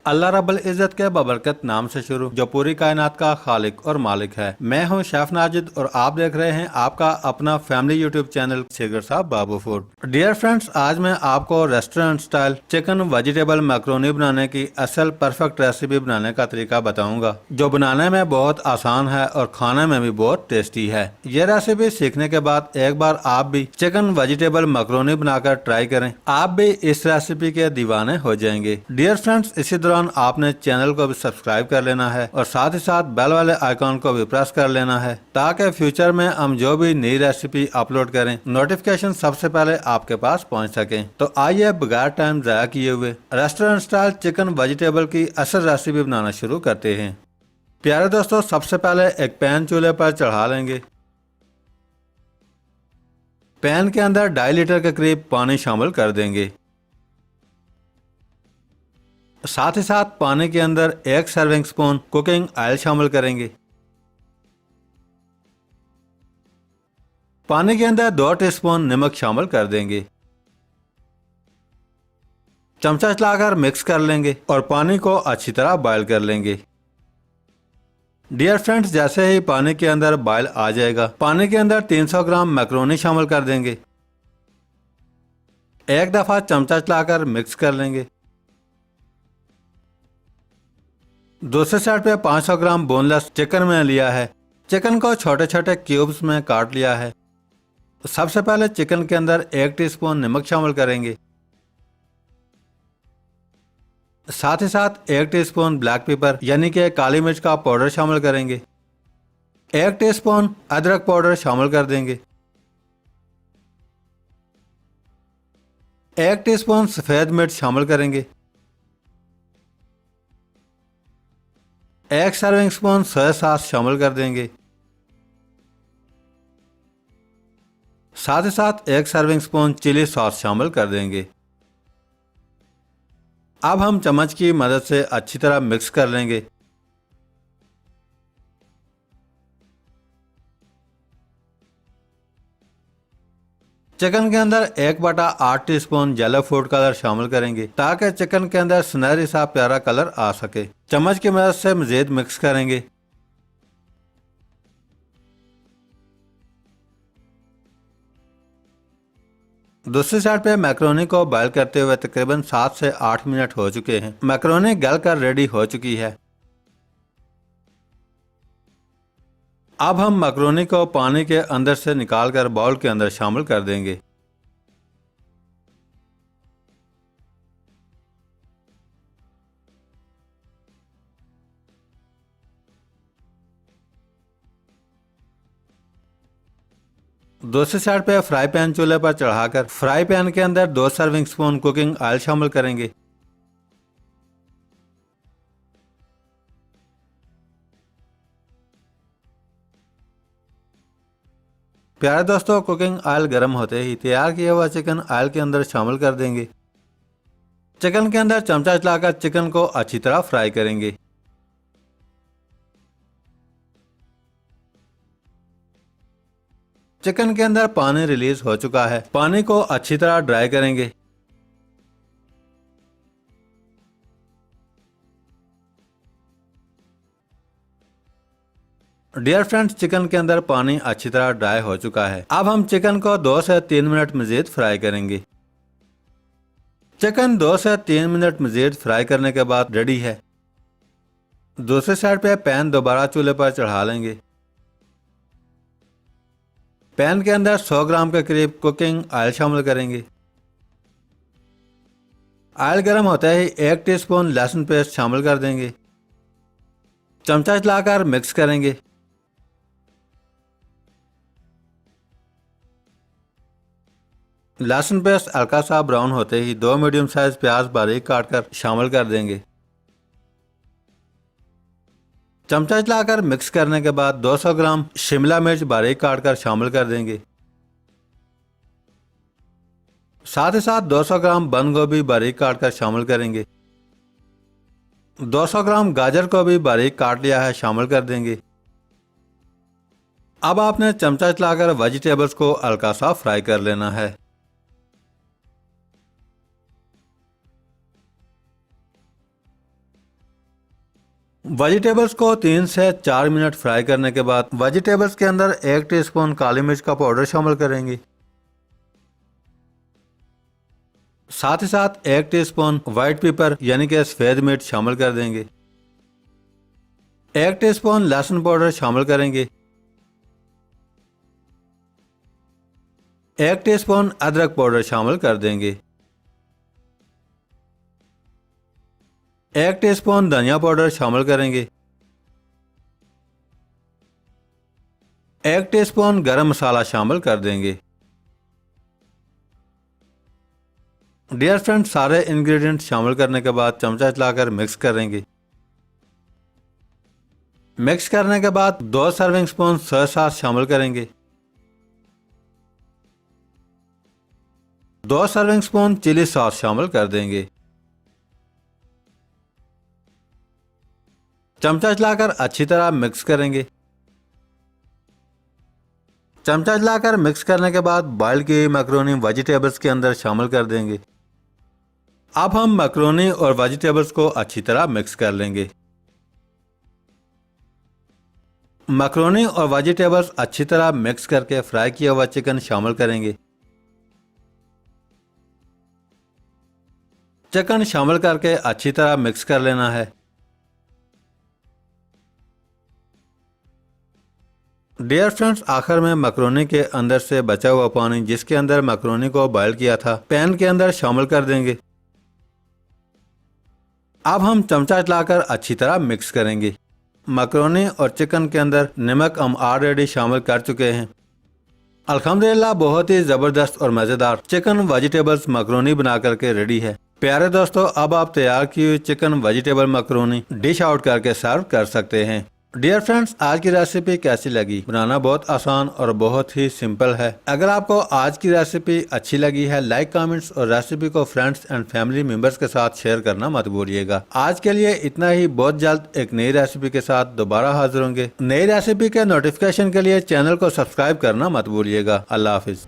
अल्लाह रब्बुल इज़्ज़त के बबरकत नाम से शुरू जो पूरी कायनात का खालिक और मालिक है। मैं हूं शेफ नाजिद और आप देख रहे हैं आपका अपना फैमिली यूट्यूब चैनल शेखर साहब बाबू फूड। डियर फ्रेंड्स, आज मैं आपको restaurant style chicken vegetable macaroni बनाने की असल परफेक्ट रेसिपी बनाने का तरीका बताऊंगा, जो बनाने में बहुत आसान है और खाने में भी बहुत टेस्टी है। ये रेसिपी सीखने के बाद एक बार आप भी चिकन वेजिटेबल मैक्रोनी बनाकर ट्राई करें, आप भी इस रेसिपी के दीवाने हो जाएंगे। डियर फ्रेंड्स, इसी दौरान आपने चैनल को भी सब्सक्राइब कर लेना है और साथ ही साथ बेल वाले आइकॉन को भी प्रेस कर लेना है, ताकि फ्यूचर में हम जो भी नई रेसिपी अपलोड करें नोटिफिकेशन सबसे पहले आपके पास पहुंच सके। तो आइए बगैर टाइम ज़ाया किए हुए रेस्टोरेंट स्टाइल चिकन वेजिटेबल की असल रेसिपी बनाना शुरू करते हैं। प्यारे दोस्तों, सबसे पहले एक पैन चूल्हे पर चढ़ा लेंगे। पैन के अंदर 2.5 लीटर के करीब पानी शामिल कर देंगे। साथ ही साथ पानी के अंदर 1 सर्विंग स्पून कुकिंग ऑयल शामिल करेंगे। पानी के अंदर 2 टीस्पून नमक शामिल कर देंगे। चमचा चलाकर मिक्स कर लेंगे और पानी को अच्छी तरह बॉयल कर लेंगे। डियर फ्रेंड्स, जैसे ही पानी के अंदर बॉयल आ जाएगा, पानी के अंदर 300 ग्राम मैक्रोनी शामिल कर देंगे। एक दफा चमचा चलाकर मिक्स कर लेंगे। दूसरे साइड पे 500 ग्राम बोनलेस चिकन में लिया है। चिकन को छोटे छोटे क्यूब्स में काट लिया है। सबसे पहले चिकन के अंदर 1 टीस्पून नमक शामिल करेंगे। साथ ही साथ 1 टीस्पून ब्लैक पेपर यानी कि काली मिर्च का पाउडर शामिल करेंगे। 1 टीस्पून अदरक पाउडर शामिल कर देंगे। 1 टीस्पून सफेद मिर्च शामिल करेंगे। 1 सर्विंग स्पून सोया सॉस शामिल कर देंगे। साथ ही साथ 1 सर्विंग स्पून चिली सॉस शामिल कर देंगे। अब हम चम्मच की मदद से अच्छी तरह मिक्स कर लेंगे। चिकन के अंदर 1/8 टीस्पून येलो फूड कलर शामिल करेंगे, ताकि चिकन के अंदर सुनहरी सा प्यारा कलर आ सके। चम्मच की मदद से मजीद मिक्स करेंगे। दूसरी साइड पे मैक्रोनी को बॉयल करते हुए तकरीबन 7 से 8 मिनट हो चुके हैं। मैक्रोनी गल कर रेडी हो चुकी है। अब हम मैक्रोनी को पानी के अंदर से निकालकर बाउल के अंदर शामिल कर देंगे। दूसरी साइड पे फ्राई पैन चूल्हे पर चढ़ाकर फ्राई पैन के अंदर 2 सर्विंग स्पून कुकिंग ऑयल शामिल करेंगे। प्यारे दोस्तों, कुकिंग ऑयल गर्म होते ही तैयार किया हुआ चिकन ऑयल के अंदर शामिल कर देंगे। चिकन के अंदर चमचा चलाकर चिकन को अच्छी तरह फ्राई करेंगे। चिकन के अंदर पानी रिलीज हो चुका है। पानी को अच्छी तरह ड्राई करेंगे। डियर फ्रेंड्स, चिकन के अंदर पानी अच्छी तरह ड्राई हो चुका है। अब हम चिकन को 2 से 3 मिनट मजीद फ्राई करेंगे। चिकन 2 से 3 मिनट मजीद फ्राई करने के बाद रेडी है। दूसरी साइड पे पैन दोबारा चूल्हे पर चढ़ा लेंगे। पैन के अंदर 100 ग्राम के करीब कुकिंग ऑयल शामिल करेंगे। ऑयल गर्म होते ही 1 टीस्पून लहसुन पेस्ट शामिल कर देंगे। चमचा चलाकर मिक्स करेंगे। लहसुन पेस्ट हल्का सा ब्राउन होते ही 2 मीडियम साइज प्याज बारीक काटकर शामिल कर देंगे। चमचा चलाकर मिक्स करने के बाद 200 ग्राम शिमला मिर्च बारीक काटकर शामिल कर देंगे। साथ ही साथ 200 ग्राम बंद गोभी बारीक काटकर शामिल करेंगे। 200 ग्राम गाजर को भी बारीक काट लिया है, शामिल कर देंगे। अब आपने चमचा चलाकर वेजिटेबल्स को हल्का सा फ्राई कर लेना है। वेजिटेबल्स को 3 से 4 मिनट फ्राई करने के बाद वेजिटेबल्स के अंदर 1 टीस्पून काली मिर्च का पाउडर शामिल करेंगे। साथ ही साथ 1 टीस्पून व्हाइट पेपर यानी कि सफेद मिर्च शामिल कर देंगे। 1 टीस्पून लहसुन पाउडर शामिल करेंगे। 1 टीस्पून अदरक पाउडर शामिल कर देंगे। 1 टीस्पून धनिया पाउडर शामिल करेंगे। 1 टीस्पून गरम मसाला शामिल कर देंगे। डियर फ्रेंड्स, सारे इंग्रेडिएंट्स शामिल करने के बाद चमचा चलाकर मिक्स करेंगे। मिक्स करने के बाद 2 सर्विंग स्पून सोया सॉस शामिल करेंगे। 2 सर्विंग स्पून चिली सॉस शामिल कर देंगे। चमचा चलाकर अच्छी तरह मिक्स करेंगे। चमचा चलाकर मिक्स करने के बाद बॉयल की मैक्रोनी वेजिटेबल्स के अंदर शामिल कर देंगे। अब हम मैक्रोनी और वेजिटेबल्स को अच्छी तरह मिक्स कर लेंगे। मैक्रोनी और वेजिटेबल्स अच्छी तरह मिक्स करके फ्राई किया हुआ चिकन शामिल करेंगे। चिकन शामिल करके अच्छी तरह मिक्स कर लेना है। डियर फ्रेंड्स, आखिर में मैक्रोनी के अंदर से बचा हुआ पानी जिसके अंदर मैक्रोनी को बॉयल किया था पैन के अंदर शामिल कर देंगे। अब हम चमचा चलाकर अच्छी तरह मिक्स करेंगे। मैक्रोनी और चिकन के अंदर नमक हम ऑलरेडी शामिल कर चुके हैं। अल्हम्दुलिल्लाह बहुत ही जबरदस्त और मजेदार चिकन वेजिटेबल्स मैक्रोनी बना करके रेडी है। प्यारे दोस्तों, अब आप तैयार की हुई chicken vegetable macaroni dish out करके सर्व कर सकते हैं। डियर फ्रेंड्स, आज की रेसिपी कैसी लगी? बनाना बहुत आसान और बहुत ही सिंपल है। अगर आपको आज की रेसिपी अच्छी लगी है, लाइक, कमेंट्स और रेसिपी को फ्रेंड्स एंड फैमिली मेंबर्स के साथ शेयर करना मत भूलिएगा। आज के लिए इतना ही। बहुत जल्द एक नई रेसिपी के साथ दोबारा हाजिर होंगे। नई रेसिपी के नोटिफिकेशन के लिए चैनल को सब्सक्राइब करना मत भूलिएगा। अल्लाह हाफिज।